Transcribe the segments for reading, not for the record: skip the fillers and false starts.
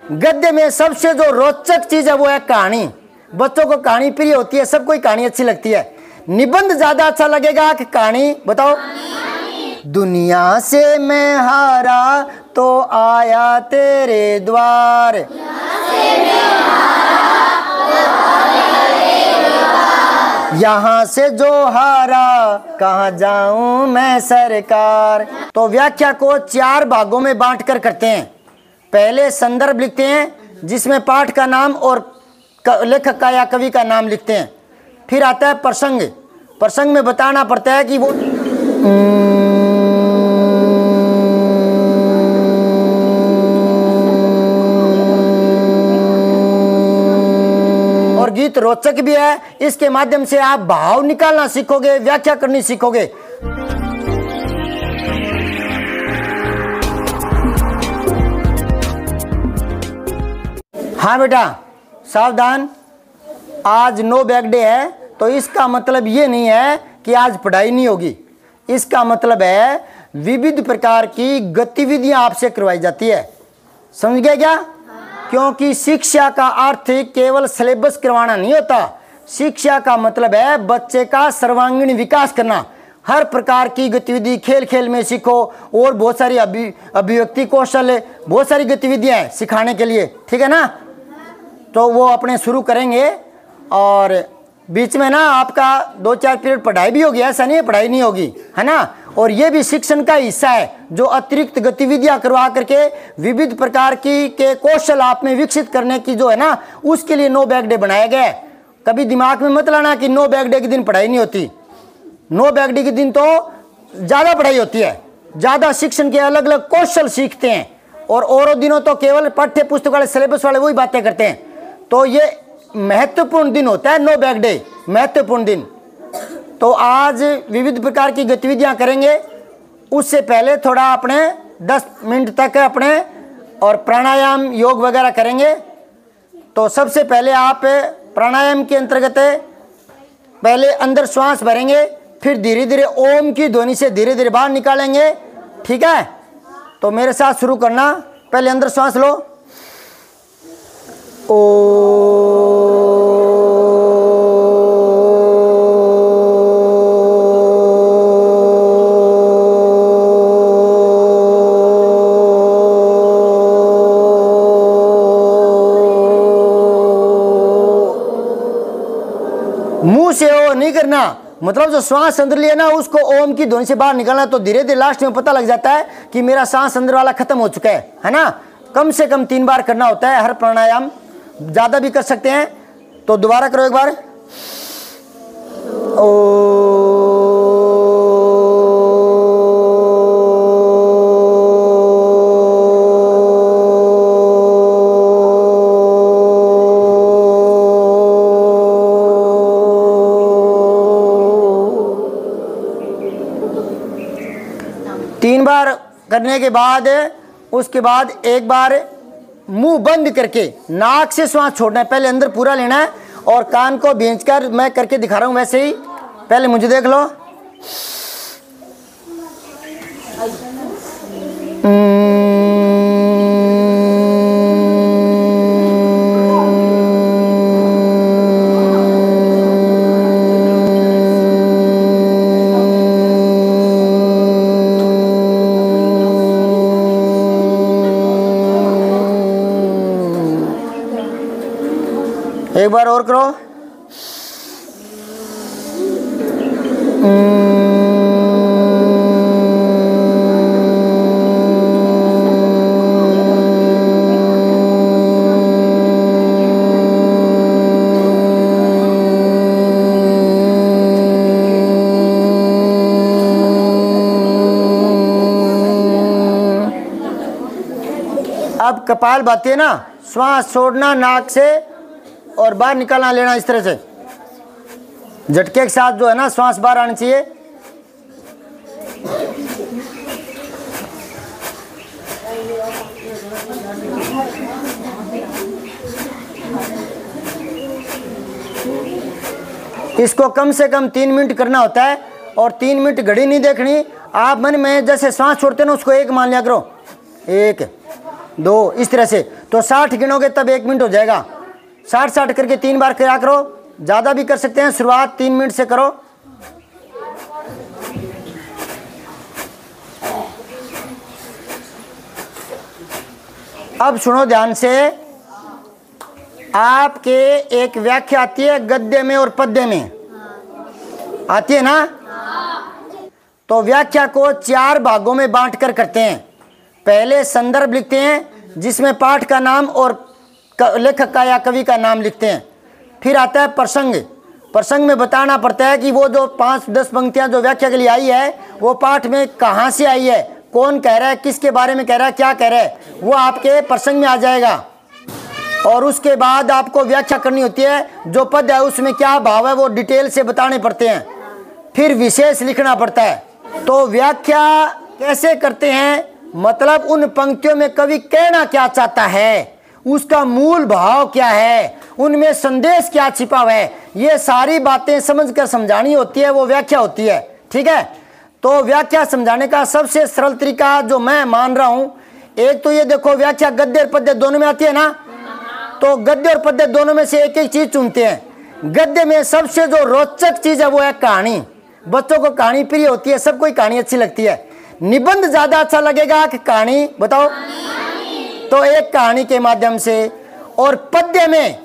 गद्य में सबसे जो रोचक चीज है वो है कहानी। बच्चों को कहानी प्रिय होती है, सबको कहानी अच्छी लगती है। निबंध ज्यादा अच्छा लगेगा कि कहानी? बताओ। दुनिया से मैं हारा तो आया तेरे द्वार, यहाँ से जो हारा कहाँ जाऊं मैं सरकार। तो व्याख्या को 4 भागों में बांट कर करते हैं। पहले संदर्भ लिखते हैं जिसमें पाठ का नाम और लेखक का या कवि का नाम लिखते हैं। फिर आता है प्रसंग। प्रसंग में बताना पड़ता है कि वो और गीत रोचक भी है। इसके माध्यम से आप भाव निकालना सीखोगे, व्याख्या करनी सीखोगे। हाँ बेटा सावधान, आज नो बैग डे है तो इसका मतलब ये नहीं है कि आज पढ़ाई नहीं होगी। इसका मतलब है विविध प्रकार की गतिविधियां आपसे करवाई जाती है। समझ गए क्या? क्योंकि शिक्षा का अर्थ केवल सिलेबस करवाना नहीं होता। शिक्षा का मतलब है बच्चे का सर्वांगीण विकास करना। हर प्रकार की गतिविधि खेल खेल में सीखो और बहुत सारी अभिव्यक्ति कौशल, बहुत सारी गतिविधियां हैं सिखाने के लिए, ठीक है ना? तो वो अपने शुरू करेंगे और बीच में ना आपका 2-4 पीरियड पढ़ाई भी होगी। ऐसा नहीं है पढ़ाई नहीं होगी, है ना? और ये भी शिक्षण का हिस्सा है जो अतिरिक्त गतिविधियां करवा करके विविध प्रकार की के कौशल आप में विकसित करने की जो है ना, उसके लिए नो बैग डे बनाया गया है। कभी दिमाग में मत लाना कि नो बैग डे के दिन पढ़ाई नहीं होती। नो बैग डे के दिन तो ज़्यादा पढ़ाई होती है, ज़्यादा शिक्षण के अलग अलग कौशल सीखते हैं। और दिनों तो केवल पाठ्य पुस्तक वाले सिलेबस वाले वही बातें करते हैं। तो ये महत्वपूर्ण दिन होता है नो बैग डे, महत्वपूर्ण दिन। तो आज विविध प्रकार की गतिविधियां करेंगे। उससे पहले थोड़ा अपने 10 मिनट तक अपने और प्राणायाम योग वगैरह करेंगे। तो सबसे पहले आप प्राणायाम के अंतर्गत पहले अंदर श्वास भरेंगे, फिर धीरे धीरे ओम की ध्वनि से धीरे धीरे बाहर निकालेंगे, ठीक है? तो मेरे साथ शुरू करना। पहले अंदर श्वास लो, मुंह से ओ नहीं करना, मतलब जो श्वास अंदर लिया ना उसको ओम की ध्वनि से बाहर निकालना। तो धीरे धीरे लास्ट में पता लग जाता है कि मेरा सांस अंदर वाला खत्म हो चुका है ना? कम से कम 3 बार करना होता है हर प्राणायाम, ज्यादा भी कर सकते हैं। तो दोबारा करो एक बार। तीन बार करने के बाद उसके बाद एक बार मुंह बंद करके नाक से श्वास छोड़ना है। पहले अंदर पूरा लेना है और कान को भींचकर मैं करके दिखा रहा हूं वैसे ही। पहले मुझे देख लो। एक बार और करो। अब कपाल भाती है ना, श्वास छोड़ना नाक से और बाहर निकालना लेना, इस तरह से झटके के साथ जो है ना श्वास बाहर आनी चाहिए। इसको कम से कम 3 मिनट करना होता है और 3 मिनट घड़ी नहीं देखनी। आप मन में जैसे सांस छोड़ते ना उसको 1 मान लिया करो। 1 2, इस तरह से। तो 60 गिनोगे तब 1 मिनट हो जाएगा। 60 करके 3 बार किया करो, ज़्यादा भी कर सकते हैं, शुरुआत 3 मिनट से करो। अब सुनो ध्यान से, आपके एक व्याख्या आती है गद्य में और पद्य में, आती है ना? तो व्याख्या को 4 भागों में बांटकर करते हैं। पहले संदर्भ लिखते हैं जिसमें पाठ का नाम और लेखक का या कवि का नाम लिखते हैं। फिर आता है प्रसंग। प्रसंग में बताना पड़ता है कि वो जो 5-10 पंक्तियां जो व्याख्या के लिए आई है वो पाठ में कहाँ से आई है, कौन कह रहा है, किसके बारे में कह रहा है, क्या कह रहा है, वो आपके प्रसंग में आ जाएगा। और उसके बाद आपको व्याख्या करनी होती है, जो पद है उसमें क्या भाव है वो डिटेल से बताने पड़ते हैं। फिर विशेष लिखना पड़ता है। तो व्याख्या कैसे करते हैं, मतलब उन पंक्तियों में कवि कहना क्या चाहता है, उसका मूल भाव क्या है, उनमें संदेश क्या छिपा हुआ है, ये सारी बातें समझकर समझानी होती है, वो व्याख्या होती है। ठीक है। तो व्याख्या समझाने का सबसे सरल तरीका जो मैं मान रहा हूं, एक तो ये देखो, व्याख्या गद्य और पद्य दोनों में आती है ना, तो गद्य और पद्य दोनों में से एक एक चीज चुनते हैं। गद्य में सबसे जो रोचक चीज है वो है कहानी। बच्चों को कहानी प्रिय होती है, सबको कहानी अच्छी लगती है। निबंध ज्यादा अच्छा लगेगा कि कहानी, बताओ? तो एक कहानी के माध्यम से। और पद्य में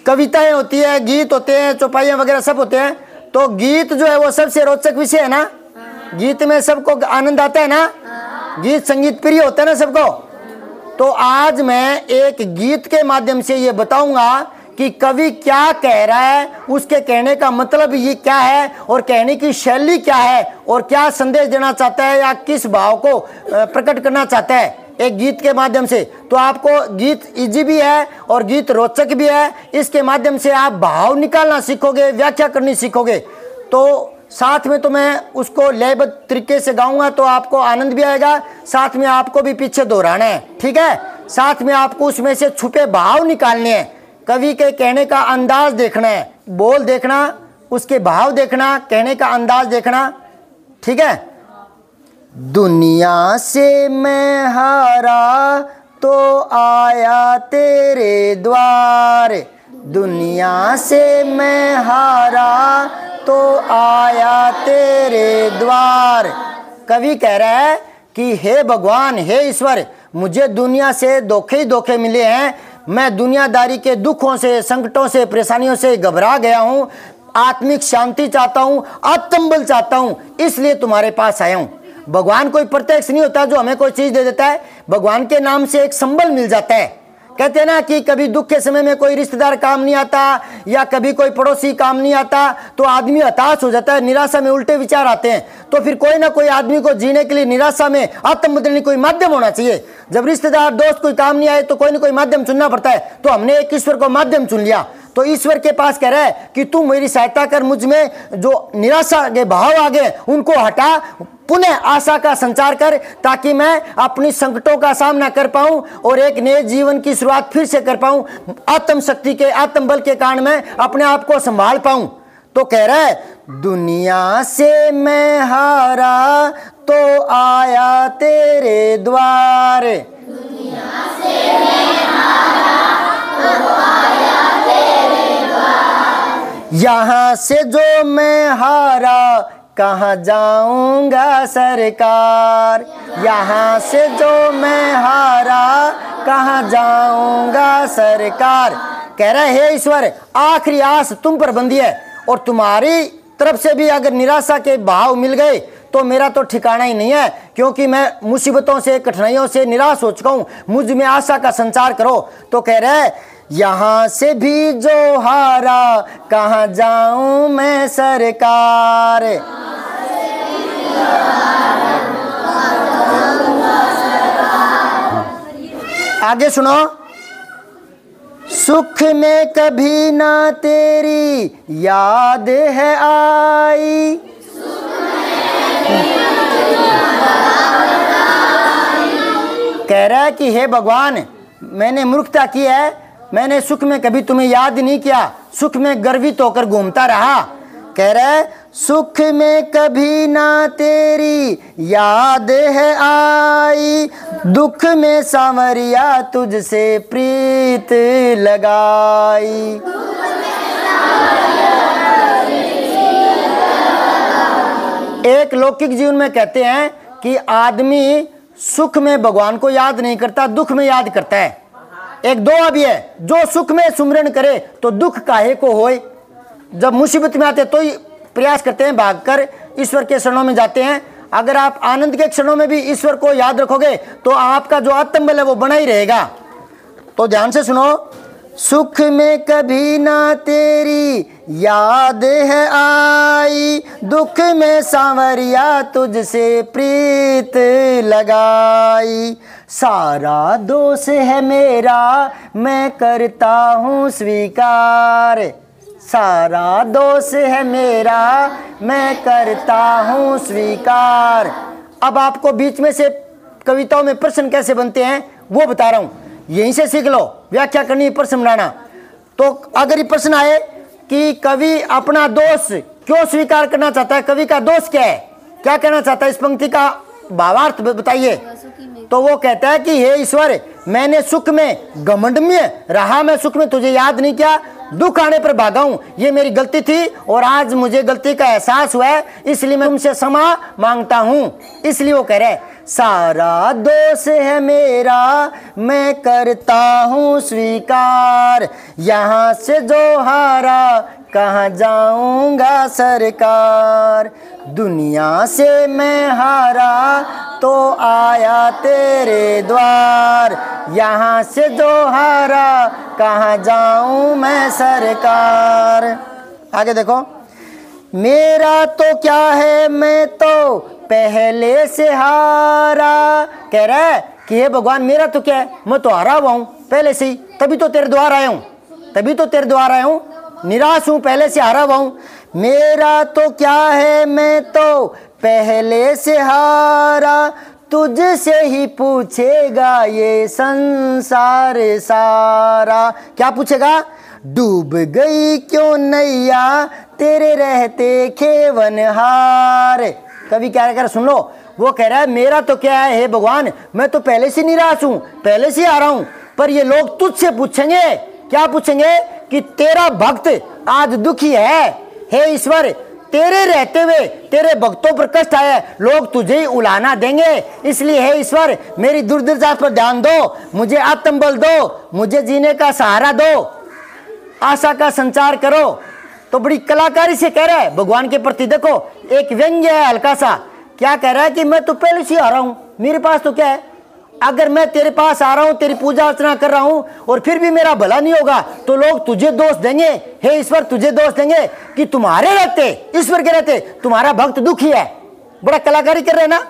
कविताएं होती है, गीत होते हैं, चौपाइयां वगैरह सब होते हैं। तो गीत जो है वो सबसे रोचक विषय है ना, गीत में सबको आनंद आता है ना, गीत संगीत प्रिय होता है ना सबको। तो आज मैं एक गीत के माध्यम से ये बताऊंगा कि कवि क्या कह रहा है, उसके कहने का मतलब ये क्या है, और कहने की शैली क्या है, और क्या संदेश देना चाहता है या किस भाव को प्रकट करना चाहता है एक गीत के माध्यम से। तो आपको गीत इजी भी है और गीत रोचक भी है। इसके माध्यम से आप भाव निकालना सीखोगे, व्याख्या करनी सीखोगे। तो साथ में तो मैं उसको लयबद्ध तरीके से गाऊंगा तो आपको आनंद भी आएगा, साथ में आपको भी पीछे दोहराना है। ठीक है। साथ में आपको उसमें से छुपे भाव निकालने हैं, कवि के कहने का अंदाज देखना है, बोल देखना, उसके भाव देखना, कहने का अंदाज देखना। ठीक है। दुनिया से मैं हारा तो आया तेरे द्वार, दुनिया से मैं हारा तो आया तेरे द्वार। कवि कह रहा है कि हे भगवान, हे ईश्वर, मुझे दुनिया से धोखे ही धोखे मिले हैं। मैं दुनियादारी के दुखों से, संकटों से, परेशानियों से घबरा गया हूँ। आत्मिक शांति चाहता हूँ, आत्मबल चाहता हूँ, इसलिए तुम्हारे पास आया हूँ। भगवान कोई प्रत्यक्ष नहीं होता जो हमें कोई चीज दे देता है, भगवान के नाम से एक संबल मिल जाता है। कहते हैं ना कि कभी दुख के समय में कोई रिश्तेदार काम नहीं आता या कभी कोई पड़ोसी काम नहीं आता तो आदमी हताश हो जाता है, निराशा में उल्टे विचार आते हैं। तो फिर कोई ना कोई आदमी को जीने के लिए निराशा में आत्म बदलने कोई माध्यम होना चाहिए। जब रिश्तेदार दोस्त कोई काम नहीं आए तो कोई ना कोई माध्यम चुनना पड़ता है। तो हमने एक ईश्वर को माध्यम चुन लिया। तो ईश्वर के पास कह रहा है कि तू मेरी सहायता कर, मुझ में जो निराशा के भाव आ गए उनको हटा, पुनः आशा का संचार कर, ताकि मैं अपनी संकटों का सामना कर पाऊं और एक नए जीवन की शुरुआत फिर से कर पाऊं। आत्म शक्ति के, आत्म बल के कारण मैं अपने आप को संभाल पाऊं। तो कह रहा है दुनिया से मैं हारा तो आया तेरे द्वार, दुनिया से मैं हारा तो आया तेरे द्वार। यहाँ से जो मैं हारा कहाँ जाऊंगा सरकार, यहाँ से जो मैं हारा कहाँ जाऊंगा सरकार। कह रहा है हे ईश्वर, आखिरी आस तुम पर बंधी है और तुम्हारी तरफ से भी अगर निराशा के भाव मिल गए तो मेरा तो ठिकाना ही नहीं है, क्योंकि मैं मुसीबतों से, कठिनाइयों से निराश हो चुका हूँ। मुझ में आशा का संचार करो। तो कह रहा है यहाँ से भी जो हारा कहाँ जाऊं मैं सरकार। आगे सुनो। सुख में कभी ना तेरी याद है आई, कह रहा है कि हे भगवान, मैंने मूर्खता की है, मैंने सुख में कभी तुम्हें याद नहीं किया, सुख में गर्वित होकर घूमता रहा। कह रहा है सुख में कभी ना तेरी याद है आई, दुख में सांवरिया तुझसे प्रीत लगाई। एक लौकिक जीवन में कहते हैं कि आदमी सुख में भगवान को याद नहीं करता, दुख में याद करता है। एक दोहा भी है, जो सुख में सुमरन करे तो दुख काहे को होए। जब मुसीबत में आते तो ही प्रयास करते हैं, भागकर ईश्वर के शरणों में जाते हैं। अगर आप आनंद के क्षणों में भी ईश्वर को याद रखोगे तो आपका जो आत्मबल है वो बना ही रहेगा। तो ध्यान से सुनो, सुख में कभी ना तेरी याद है आई, दुख में सांवरिया तुझसे प्रीत लगाई। सारा दोष है मेरा मैं करता हूँ स्वीकार, सारा दोष है मेरा मैं करता हूँ स्वीकार। अब आपको बीच में से कविताओं में प्रश्न कैसे बनते हैं वो बता रहा हूँ, यहीं से सीख लो व्याख्या करनी, प्रश्न बनाना। तो अगर ये प्रश्न आए कि कवि अपना दोष क्यों स्वीकार करना चाहता है, कवि का दोष क्या है, क्या कहना चाहता है, इस पंक्ति का भावार्थ बताइए। तो वो कहता है कि हे ईश्वर, मैंने सुख में घमंड में रहा, मैं सुख में तुझे याद नहीं किया, दुख आने पर भागा हूं, ये मेरी गलती थी और आज मुझे गलती का एहसास हुआ है, इसलिए मैं तुमसे क्षमा मांगता हूं। इसलिए वो कह रहे सारा दोष है मेरा मैं करता हूँ स्वीकार, यहाँ से जो हारा कहाँ जाऊंगा सरकार। दुनिया से मैं हारा तो आया तेरे द्वार, यहाँ से जो हारा कहाँ जाऊं मैं सरकार। आगे देखो, मेरा तो क्या है मैं तो पहले से हारा। कह रहा है कि हे भगवान मेरा तो क्या है, मैं तो हारा हुआ हूं पहले से ही, तभी तो तेरे द्वार आया हूं, तभी तो तेरे द्वार आया हूं, निराश हूं, पहले से हारा हुआ हूं। मेरा तो क्या है मैं तो पहले से हारा, तुझसे ही पूछेगा ये संसार सारा। क्या पूछेगा, डूब गई क्यों नैया तेरे रहते खेवनहार। कवि क्या कह रहा सुन लो, वो कह रहा है मेरा तो क्या है हे भगवान, मैं तो पहले से निराश हूं, पहले से आ रहा हूं, पर ये लोग तुझसे पूछेंगे, क्या पूछेंगे कि तेरा भक्त आज दुखी है, हे ईश्वर तेरे रहते हुए तेरे भक्तों पर कष्ट आया, लोग तुझे ही उलाहना देंगे, इसलिए हे ईश्वर मेरी दुर्दशा पर ध्यान दो, मुझे आत्मबल दो, मुझे जीने का सहारा दो, आशा का संचार करो। तो बड़ी कलाकारी से कह रहा है भगवान के प्रति। देखो एक व्यंग्य है हल्का सा, क्या कह रहा है कि मैं तो पहले से आ रहा हूं, मेरे पास तो क्या है, अगर मैं तेरे पास आ रहा हूं, तेरी पूजा अर्चना कर रहा हूं और फिर भी मेरा भला नहीं होगा तो लोग तुझे दोष देंगे, हे ईश्वर तुझे दोष देंगे कि तुम्हारे रहते, ईश्वर के रहते तुम्हारा भक्त दुखी है। बड़ा कलाकारी कर रहे हैं ना,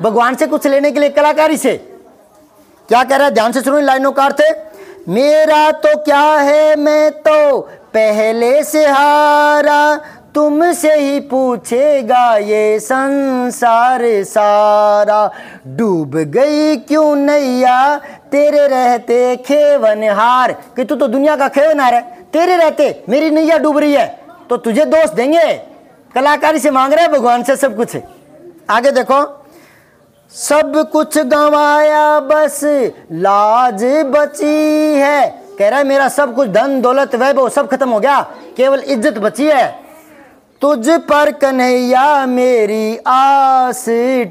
भगवान से कुछ लेने के लिए कलाकारी से। क्या कह रहा है, ध्यान से सुनो लाइनों का अर्थ। मेरा तो क्या है मैं तो पहले से हारा, तुमसे ही पूछेगा ये संसार सारा। डूब गई क्यों नैया तेरे रहते खेवनहार, कि तू तो दुनिया का खेवनहार है, तेरे रहते मेरी नैया डूब रही है तो तुझे दोष देंगे। कलाकारी से मांग रहे हैं भगवान से सब कुछ। आगे देखो, सब कुछ गंवाया बस लाज बची है। कह रहा है मेरा सब कुछ धन दौलत वैभव सब खत्म हो गया, केवल इज्जत बची है। तुझ पर कन्हैया मेरी आस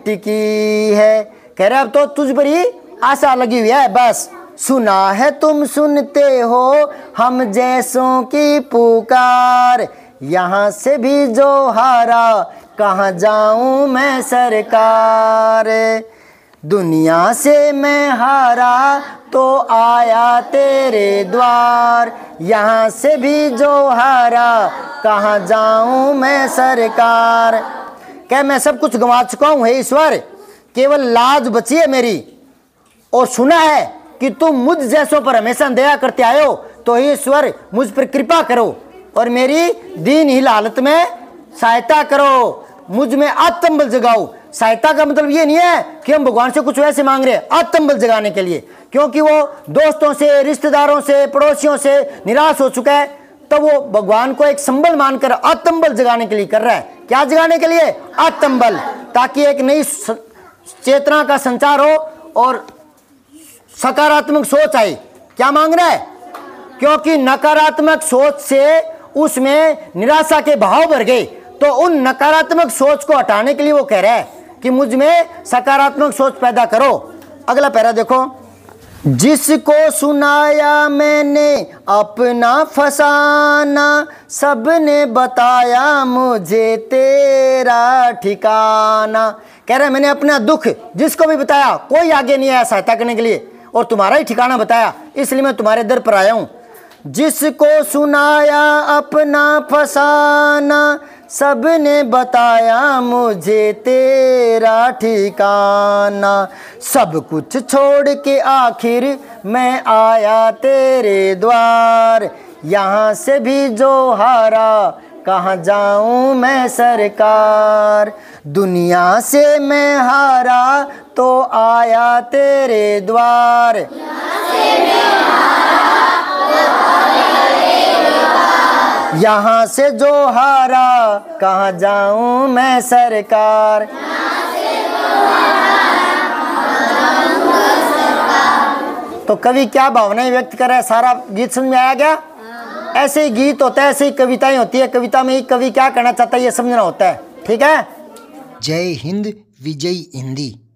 टिकी है। कह रहा अब तो तुझ पर ही आशा लगी हुई है बस। सुना है तुम सुनते हो हम जैसों की पुकार, यहाँ से भी जो हारा कहाँ जाऊं मैं सरकार। दुनिया से मैं हारा तो आया तेरे द्वार, यहाँ से भी जो हारा कहाँ जाऊं मैं सरकार। क्या मैं सब कुछ गंवा चुका हूं हे ईश्वर, केवल लाज बची है मेरी। और सुना है कि तुम मुझ जैसों पर हमेशा दया करते आए हो, तो हे ईश्वर मुझ पर कृपा करो और मेरी दीनहीन हालत में सहायता करो, मुझ में आत्मबल जगाओ। सहायता का मतलब ये नहीं है कि हम भगवान से कुछ वैसे मांग रहे हैं, आत्मबल जगाने के लिए, क्योंकि वो दोस्तों से रिश्तेदारों से पड़ोसियों से निराश हो चुका है, तो वो भगवान को एक संबल मानकर आत्मबल जगाने के लिए कर रहा है क्या जगाने के लिए? आत्मबल, ताकि एक नई चेतना का संचार हो और सकारात्मक सोच आए। क्या मांग रहा है? क्योंकि नकारात्मक सोच से उसमें निराशा के भाव भर गए, तो उन नकारात्मक सोच को हटाने के लिए वो कह रहा है कि मुझ में सकारात्मक सोच पैदा करो। अगला पैरा देखो, जिसको सुनाया मैंने अपना फसाना, सबने बताया मुझे तेरा ठिकाना। कह रहा है मैंने अपना दुख जिसको भी बताया, कोई आगे नहीं आया सहायता करने के लिए, और तुम्हारा ही ठिकाना बताया, इसलिए मैं तुम्हारे दर पर आया हूं। जिसको सुनाया अपना फसाना, सबने बताया मुझे तेरा ठिकाना। सब कुछ छोड़ के आखिर मैं आया तेरे द्वार, यहाँ से भी जो हारा कहाँ जाऊं मैं सरकार। दुनिया से मैं हारा तो आया तेरे द्वार, यहाँ से जो हारा कहाँ जाऊं मैं सरकार। तो कवि क्या भावनाएं व्यक्त कर रहा है, सारा गीत समझ में आया क्या? ऐसे ही गीत होता है, ऐसे ही कविताएं होती है। कविता में ही कवि क्या कहना चाहता है ये समझना होता है। ठीक है। जय हिंद, विजय हिंदी।